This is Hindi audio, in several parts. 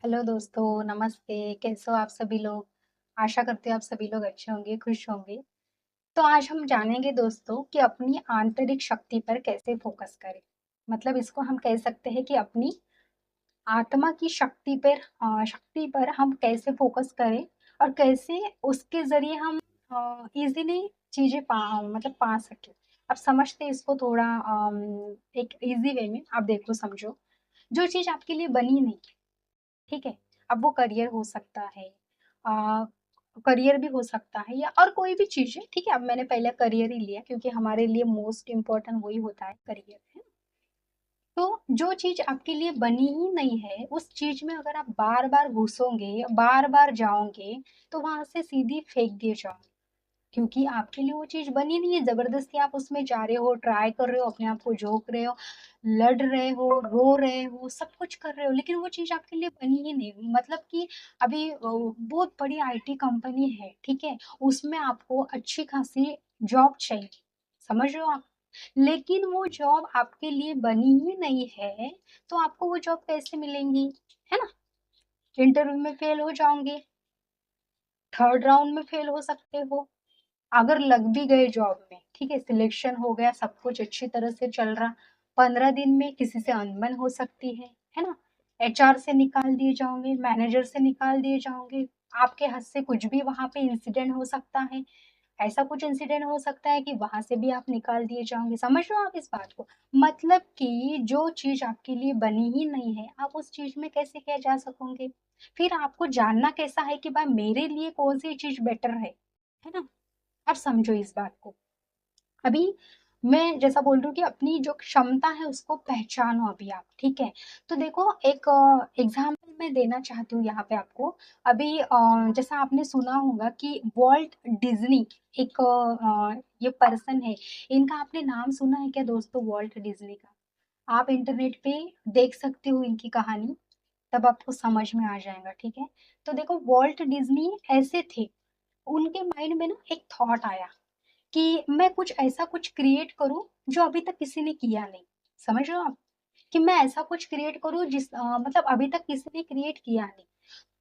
हेलो दोस्तों, नमस्ते। कैसे हो आप सभी लोग? आशा करती हूँ आप सभी लोग अच्छे होंगे, खुश होंगे। तो आज हम जानेंगे दोस्तों कि अपनी आंतरिक शक्ति पर कैसे फ़ोकस करें। मतलब इसको हम कह सकते हैं कि अपनी आत्मा की शक्ति पर हम कैसे फ़ोकस करें और कैसे उसके ज़रिए हम ईज़िली चीज़ें पा सकें। अब समझते हैं इसको थोड़ा एक ईज़ी वे में। आप देखो समझो, जो चीज़ आपके लिए बनी नहीं, ठीक है? अब वो करियर हो सकता है, अ, करियर भी हो सकता है या और कोई भी चीज़ है, ठीक है? अब मैंने पहले करियर ही लिया क्योंकि हमारे लिए मोस्ट इम्पोर्टेंट वही होता है करियर, है ना? तो जो चीज़ आपके लिए बनी ही नहीं है, उस चीज़ में अगर आप बार-बार घुसोगे, बार-बार जाओगे, तो वहाँ से सीधी फेंक दिए जाओगे। क्योंकि आपके लिए वो चीज़ बनी नहीं है, ज़बरदस्ती आप उसमें जा रहे हो, ट्राई कर रहे हो, अपने आप को झोंक रहे हो, लड़ रहे हो, रो रहे हो, सब कुछ कर रहे हो, लेकिन वो चीज़ आपके लिए बनी ही नहीं। मतलब कि अभी बहुत बड़ी आईटी कंपनी है, ठीक है? उसमें आपको अच्छी खासी जॉब चाहिए, समझ रहे हो आप? लेकिन वो जॉब आपके लिए बनी ही नहीं है, तो आपको वो जॉब कैसे मिलेंगी, है ना? इंटरव्यू में फेल हो जाओगे, थर्ड राउंड में फेल हो सकते हो। अगर लग भी गए जॉब में, ठीक है, सिलेक्शन हो गया, सब कुछ अच्छी तरह से चल रहा, 15 दिन में किसी से अनबन हो सकती है ना? एचआर से निकाल दिए जाओगे, मैनेजर से निकाल दिए जाओगे, आपके हाथ से कुछ भी वहां पे इंसिडेंट हो सकता है। ऐसा कुछ इंसिडेंट हो सकता है कि वहां से भी आप निकाल दिए जाओगे। समझ रहे हो आप इस बात को? मतलब कि जो चीज आपके लिए बनी ही नहीं है, आप उस चीज में कैसे क्या जा सकोगे? फिर आपको जानना कैसा है कि भाई मेरे लिए कौन सी चीज बेटर है ना? अब समझो इस बात को। अभी मैं जैसा बोल रही हूँ कि अपनी जो क्षमता है उसको पहचानो अभी आप, ठीक है? तो देखो एक एग्जाम्पल मैं देना चाहती हूँ यहाँ पे आपको। अभी जैसा आपने सुना होगा कि वॉल्ट डिज्नी एक ये पर्सन है। इनका आपने नाम सुना है क्या दोस्तों, वॉल्ट डिज्नी का? आप इंटरनेट पे देख सकते हो इनकी कहानी, तब आपको समझ में आ जाएगा, ठीक है? तो देखो वॉल्ट डिज्नी ऐसे थे, उनके माइंड में ना एक थॉट आया कि मैं कुछ ऐसा कुछ क्रिएट करूं जो अभी तक किसी ने किया नहीं। समझ रहे हो आप? कि मैं ऐसा कुछ क्रिएट करूं मतलब अभी तक किसी ने क्रिएट किया नहीं।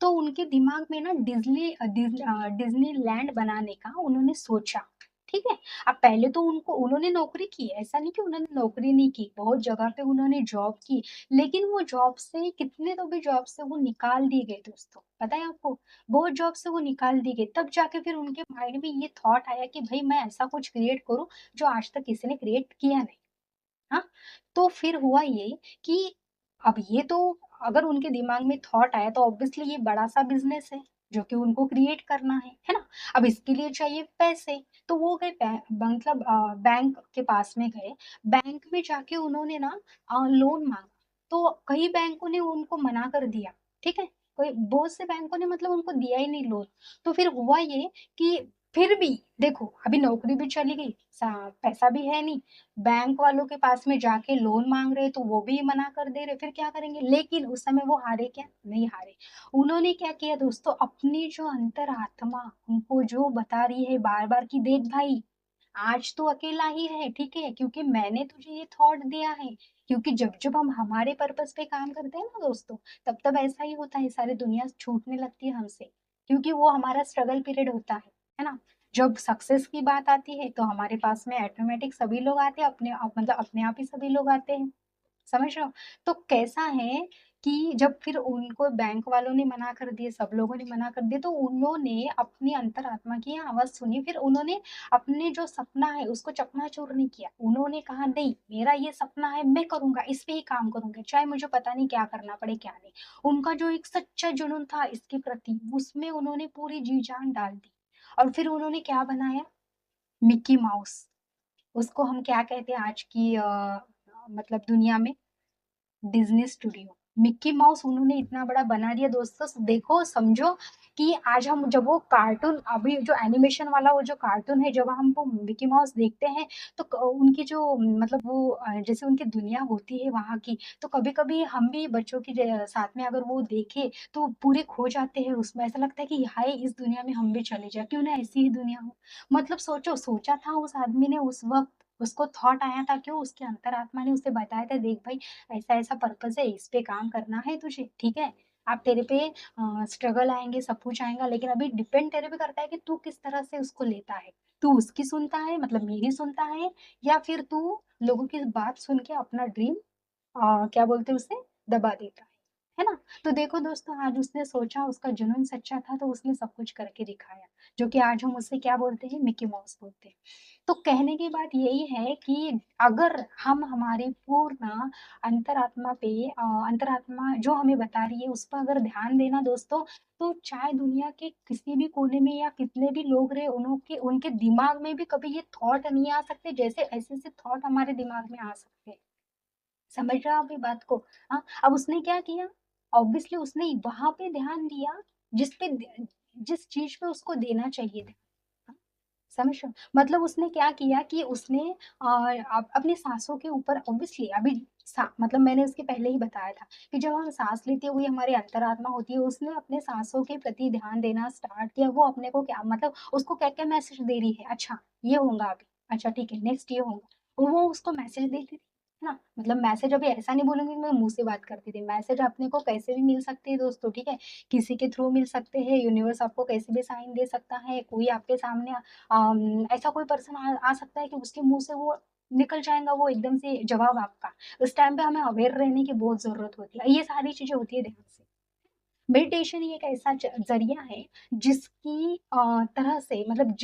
तो उनके दिमाग में ना डिज्नी लैंड बनाने का उन्होंने सोचा, ठीक है? अब पहले तो उनको उन्होंने नौकरी की, ऐसा नहीं कि उन्होंने नौकरी नहीं की, बहुत जगह पे उन्होंने जॉब की। लेकिन वो जॉब से कितने तो भी जॉब से वो निकाल दिए गए दोस्तों, पता है आपको? बहुत जॉब से वो निकाल दिए गए, तब जाके फिर उनके माइंड में ये थॉट आया कि भाई मैं ऐसा कुछ क्रिएट करूं जो आज तक किसी ने क्रिएट किया नहीं। हाँ, तो फिर हुआ ये कि अब ये तो अगर उनके दिमाग में थॉट आया तो ऑब्वियसली ये बड़ा सा बिजनेस है जो कि उनको क्रिएट करना है ना? अब इसके लिए चाहिए पैसे। तो वो गए मतलब बैंक के पास में गए। बैंक में जाके उन्होंने ना लोन मांगा। तो कई बैंकों ने उनको मना कर दिया, ठीक है? कोई बहुत से बैंकों ने मतलब उनको दिया ही नहीं लोन। तो फिर हुआ ये कि फिर भी देखो अभी नौकरी भी चली गई, पैसा भी है नहीं, बैंक वालों के पास में जाके लोन मांग रहे तो वो भी मना कर दे रहे, फिर क्या करेंगे? लेकिन उस समय वो हारे क्या? नहीं हारे। उन्होंने क्या किया दोस्तों, अपनी जो अंतरात्मा उनको जो बता रही है बार बार कि देख भाई, आज तो अकेला ही है, ठीक है? क्योंकि मैंने तुझे ये थॉट दिया है। क्योंकि जब जब हम हमारे पर्पस पे काम करते हैं ना दोस्तों, तब तब ऐसा ही होता है, सारी दुनिया छूटने लगती है हमसे। क्योंकि वो हमारा स्ट्रगल पीरियड होता है ना? जब सक्सेस की बात आती है तो हमारे पास में ऑटोमेटिक सभी लोग आते हैं, अपने आप मतलब अपने आप ही सभी लोग आते हैं। समझ रहे हो? तो कैसा है कि जब फिर उनको बैंक वालों ने मना कर दिए, सब लोगों ने मना कर दिए, तो उन्होंने अपनी अंतरात्मा की आवाज सुनी। फिर उन्होंने अपने जो सपना है उसको चकनाचूर नहीं किया। उन्होंने कहा नहीं, मेरा ये सपना है, मैं करूंगा, इस पे ही काम करूंगा, चाहे मुझे पता नहीं क्या करना पड़े क्या नहीं। उनका जो एक सच्चा जुनून था इसके प्रति, उसमें उन्होंने पूरी जी जान डाल दी। और फिर उन्होंने क्या बनाया? Mickey mouse. उसको हम क्या कहते हैं आज की मतलब दुनिया में? Disney studio. मिक्की माउस उन्होंने इतना बड़ा बना दिया दोस्तों, देखो समझो कि आज हम जब वो कार्टून, अभी जो एनिमेशन वाला वो जो कार्टून है, जब हम वो मिक्की माउस देखते हैं तो उनकी जो मतलब वो जैसे उनकी दुनिया होती है वहां की, तो कभी कभी हम भी बच्चों की साथ में अगर वो देखे तो पूरे खो जाते हैं उसमें। ऐसा लगता है कि हाय इस दुनिया में हम भी चले जाए, क्यों ना ऐसी ही दुनिया हो। मतलब सोचो, सोचा था उस आदमी ने उस वक्त, उसको थॉट आया था, क्यों? उसके अंतरात्मा ने उसे बताया था, देख भाई ऐसा ऐसा पर्पस है, इस पे काम करना है तुझे, ठीक है? आप तेरे पे स्ट्रगल आएँगे, सब कुछ आएगा, लेकिन अभी डिपेंड तेरे पे करता है कि तू किस तरह से उसको लेता है। तू उसकी सुनता है मतलब मेरी सुनता है, या फिर तू लोगों की बात सुन के अपना ड्रीम क्या बोलते हैं उसे, दबा देता है ना? तो देखो दोस्तों, आज उसने सोचा, उसका जुनून सच्चा था, तो उसने सब कुछ करके दिखाया, जो कि आज हम उसे क्या बोलते हैं, मिकी माउस बोलते हैं। तो कहने की बात यही है कि अगर हम हमारी पूर्ण अंतरात्मा पे अंतरात्मा जो हमें बता रही है, उस पर अगर ध्यान देना दोस्तों, तो चाहे दुनिया के किसी भी कोने में या कितने भी लोग रहे, उनके उनके दिमाग में भी कभी ये थॉट नहीं आ सकते, जैसे ऐसे-ऐसे थॉट हमारे दिमाग में आ सकते हैं। समझ रहे हो आप ये बात को? हाँ, अब उसने क्या किया? ऑब्वियसली उसने वहाँ पे ध्यान दिया जिस चीज़ पे उसको देना चाहिए था। हाँ, समझ रहे हो? मतलब उसने क्या किया कि उसने अपनी साँसों के ऊपर ऑब्वियसली अभी मतलब मैंने उसके पहले ही बताया था कि जब हम साँस लेते हुए हमारी अंतरात्मा होती है, उसने अपने साँसों के प्रति ध्यान देना स्टार्ट किया। वो अपने को क्या मतलब उसको क्या-क्या मैसेज दे रही है, अच्छा ये होगा अभी, अच्छा ठीक है नेक्स्ट ये होगा। वो उसको मैसेज देती थी, है ना? मतलब मैसेज अभी ऐसा नहीं बोलूँगी कि मैं मुँह से बात करती थी। मैसेज अपने को कैसे भी मिल सकते हैं दोस्तों, ठीक है? किसी के थ्रू मिल सकते हैं, यूनिवर्स आपको कैसे भी साइन दे सकता है, कोई आपके सामने ऐसा कोई पर्सन आ सकता है कि उसके मुँह से वो निकल जाएगा वो एकदम से जवाब आपका। उस टाइम पे हमें अवेयर रहने की बहुत ज़रूरत होती है। ये सारी चीज़ें होती है ध्यान से। मेडिटेशन ही एक ऐसा ज़रिया है जिसकी तरह से मतलब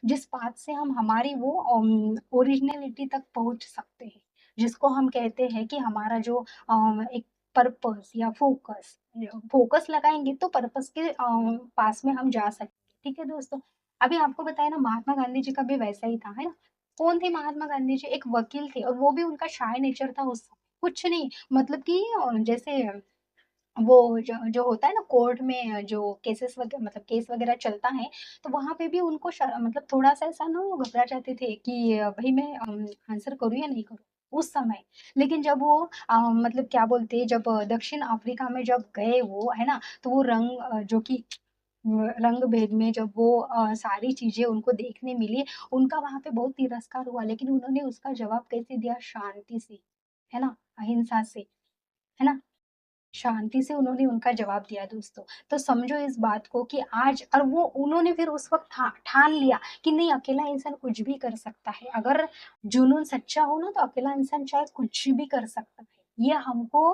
जिस बात से हम हमारी वो ओरिजिनलिटी तक पहुँच सकते हैं। जिसको हम कहते हैं कि हमारा जो एक पर्पस या फ़ोकस लगाएँगे तो पर्पस के पास में हम जा सकते हैं। ठीक है दोस्तों? अभी आपको बताया ना, महात्मा गांधी जी का भी वैसा ही था, है ना? कौन थे महात्मा गांधी जी? एक वकील थे, और वो भी उनका शाय नेचर था उस समय। कुछ नहीं मतलब कि जैसे वो जो होता है ना कोर्ट में जो केसेस वगैरह मतलब केस वगैरह चलता है, तो वहाँ पे भी उनको मतलब थोड़ा-सा ऐसा ना वो घबरा जाते थे कि भई मैं आंसर करूँ या नहीं करूँ, उस समय। लेकिन जब वो मतलब क्या बोलते हैं, जब दक्षिण अफ्रीका में जब गए वो, है ना? तो वो जो कि रंग भेद में जब वो सारी चीज़ें उनको देखने मिली, उनका वहाँ पे बहुत तिरस्कार हुआ, लेकिन उन्होंने उसका जवाब कैसे दिया? शांति से, है ना? अहिंसा से, है ना? शांति से उन्होंने उनका जवाब दिया दोस्तों। तो समझो इस बात को कि आज, और वो उन्होंने फिर उस वक़्त ठान लिया कि नहीं, अकेला इंसान कुछ भी कर सकता है। अगर जुनून सच्चा हो ना, तो अकेला इंसान चाहे कुछ भी कर सकता है। ये हमको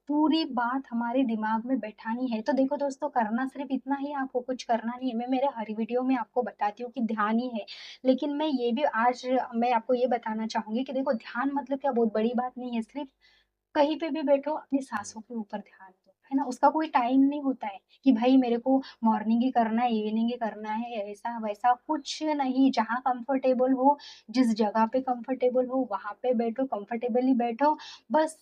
पूरी बात हमारे दिमाग में बैठानी है। तो देखो दोस्तों, करना सिर्फ़ इतना ही, आपको कुछ करना नहीं है। मैं मेरे हर वीडियो में आपको बताती हूँ कि ध्यान ही है। लेकिन मैं ये भी आज मैं आपको ये बताना चाहूँगी कि देखो, ध्यान मतलब क्या बहुत बड़ी बात नहीं है। सिर्फ़ कहीं पे भी बैठो, अपनी साँसों के ऊपर ध्यान दो, है ना? उसका कोई टाइम नहीं होता है कि भाई मेरे को मॉर्निंग ही करना है, इवनिंग ही करना है, ऐसा-वैसा कुछ नहीं। जहाँ कंफर्टेबल हो, जिस जगह पे कंफर्टेबल हो, वहाँ पे बैठो, कंफर्टेबली बैठो। बस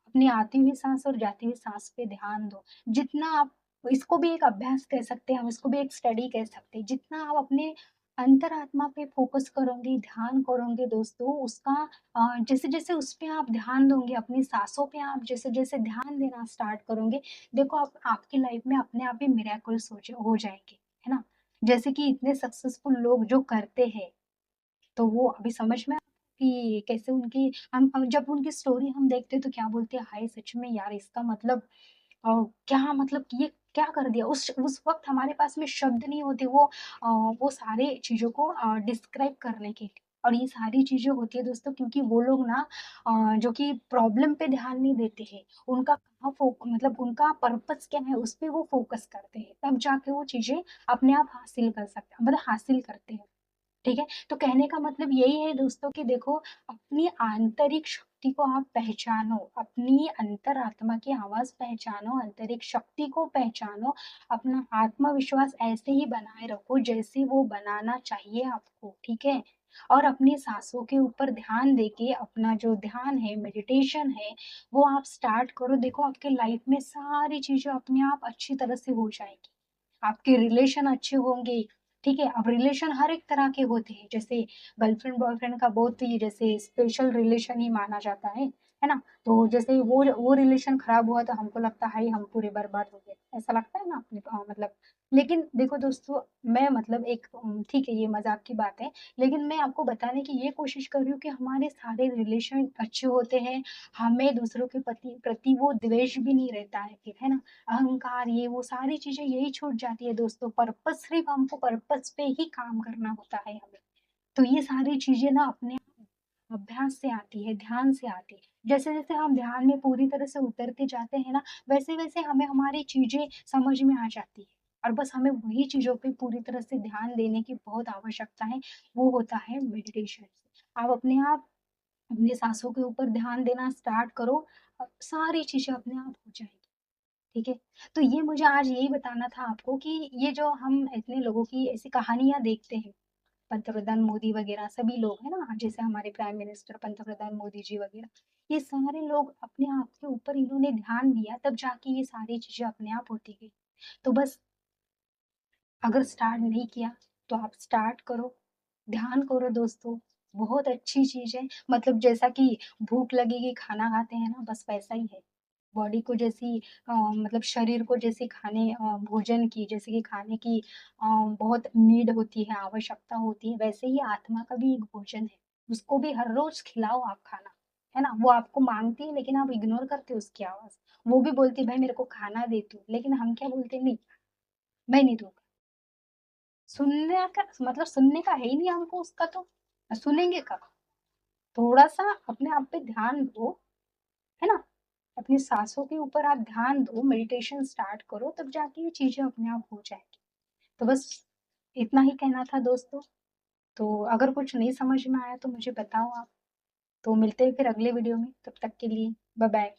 अपनी आती हुई साँस और जाती हुई साँस पे ध्यान दो। जितना आप इसको भी एक अभ्यास कह सकते हैं हम, इसको भी एक स्टडी कह सकते हैं। जितना आप अपने अंतरात्मा पे फ़ोकस करोगे, ध्यान करोगे दोस्तों, उसका जैसे-जैसे उस पे आप ध्यान दोगे, अपनी साँसों पे आप जैसे-जैसे ध्यान देना स्टार्ट करोगे, देखो आप आपकी लाइफ में अपने आप ही मिरेकल्स हो जाएँगे, है ना? जैसे कि इतने सक्सेसफुल लोग जो करते हैं, तो वो अभी समझ में कि कैसे उनकी हम जब उनकी स्टोरी हम देखते हैं तो क्या बोलते हैं, हाय सच में यार, इसका मतलब क्या मतलब कि ये क्या कर दिया? उस वक़्त हमारे पास में शब्द नहीं होते वो सारे चीज़ों को डिस्क्राइब करने के लिए। और ये सारी चीज़ें होती है दोस्तों, क्योंकि वो लोग ना जो कि प्रॉब्लम पे ध्यान नहीं देते हैं। उनका कहाँ मतलब उनका पर्पस क्या है, उस पे वो फ़ोकस करते हैं। तब जाके वो चीज़ें अपने आप हासिल कर सकते हैं, मतलब हासिल करते हैं। ठीक है? तो कहने का मतलब यही है दोस्तों कि देखो, अपनी आंतरिक शक्ति को आप पहचानो, अपनी अंतरात्मा की आवाज़ पहचानो, आंतरिक शक्ति को पहचानो, अपना आत्मविश्वास ऐसे ही बनाए रखो जैसे वो बनाना चाहिए आपको, ठीक है? और अपनी साँसों के ऊपर ध्यान देके अपना जो ध्यान है, मेडिटेशन है, वो आप स्टार्ट करो। देखो, आपके लाइफ में सारी चीज़ें अपने आप अच्छी तरह से हो जाएँगी। आपके रिलेशन अच्छे होंगे, ठीक है? अब रिलेशन हर एक तरह के होते हैं, जैसे गर्लफ्रेंड बॉयफ्रेंड का बहुत ही जैसे स्पेशल रिलेशन ही माना जाता है है ना? तो जैसे वो रिलेशन खराब हुआ तो हमको लगता है हाय हम पूरे बर्बाद हो गए, ऐसा लगता है ना अपने को मतलब। लेकिन देखो दोस्तों, मैं मतलब एक ठीक है ये मज़ाक की बात है, लेकिन मैं आपको बताने की ये कोशिश कर रही हूँ कि हमारे सारे रिलेशन अच्छे होते हैं, हमें दूसरों के प्रति वो द्वेष भी नहीं रहता है फिर, है ना? अहंकार ये वो सारी चीज़ें यही छूट जाती है दोस्तों, पर्पस सिर्फ़ हमको पर्पस पे ही काम करना होता है हमें। तो ये सारी चीज़ें ना अपने अभ्यास से आती है, ध्यान से आती है। जैसे-जैसे हम ध्यान में पूरी तरह से उतरते जाते हैं ना, वैसे-वैसे हमें हमारी चीज़ें समझ में आ जाती है और बस हमें वही चीज़ों पे पूरी तरह से ध्यान देने की बहुत आवश्यकता है, वो होता है मेडिटेशन। आप अपने आप अपनी साँसों के ऊपर ध्यान देना स्टार्ट करो, सारी चीज़ें अपने आप हो जाएँगी, ठीक है? तो ये मुझे आज यही बताना था आपको कि ये जो हम इतने लोगों की ऐसी कहानियाँ देखते हैं, पंतप्रधान मोदी वगैरह सभी लोग हैं ना, जैसे हमारे प्राइम मिनिस्टर पंतप्रधान मोदी जी वगैरह, ये सारे लोग अपने आप के ऊपर इन्होंने ध्यान दिया तब जाके ये सारी चीज़ें अपने आप होती गई। तो बस अगर स्टार्ट नहीं किया तो आप स्टार्ट करो, ध्यान करो दोस्तों, बहुत अच्छी चीज़ है। मतलब जैसा कि भूख लगेगी खाना खाते हैं ना, बस वैसा ही है। बॉडी को जैसी मतलब शरीर को जैसे भोजन की जैसे कि खाने की बहुत नीड होती है, आवश्यकता होती है, वैसे ही आत्मा का भी एक भोजन है। उसको भी हर रोज़ खिलाओ आप खाना, है ना? वो आपको माँगती है लेकिन आप इग्नोर करते हो उसकी आवाज़। वो भी बोलती है भाई मेरे को खाना दे तू, लेकिन हम क्या बोलते हैं नहीं, मैं नहीं दूँगा। सुनने का मतलब सुनने का है ही नहीं हमको उसका तो, सुनेंगे कब? थोड़ा-सा अपने आप पे ध्यान दो, है ना? अपनी साँसों के ऊपर आप ध्यान दो, मेडिटेशन स्टार्ट करो, तब जाके ये चीज़ें अपने आप हो जाएँगी। तो बस इतना ही कहना था दोस्तों। तो अगर कुछ नहीं समझ में आया तो मुझे बताओ आप। तो मिलते हैं फिर अगले वीडियो में, तब तक के लिए बाय-बाय।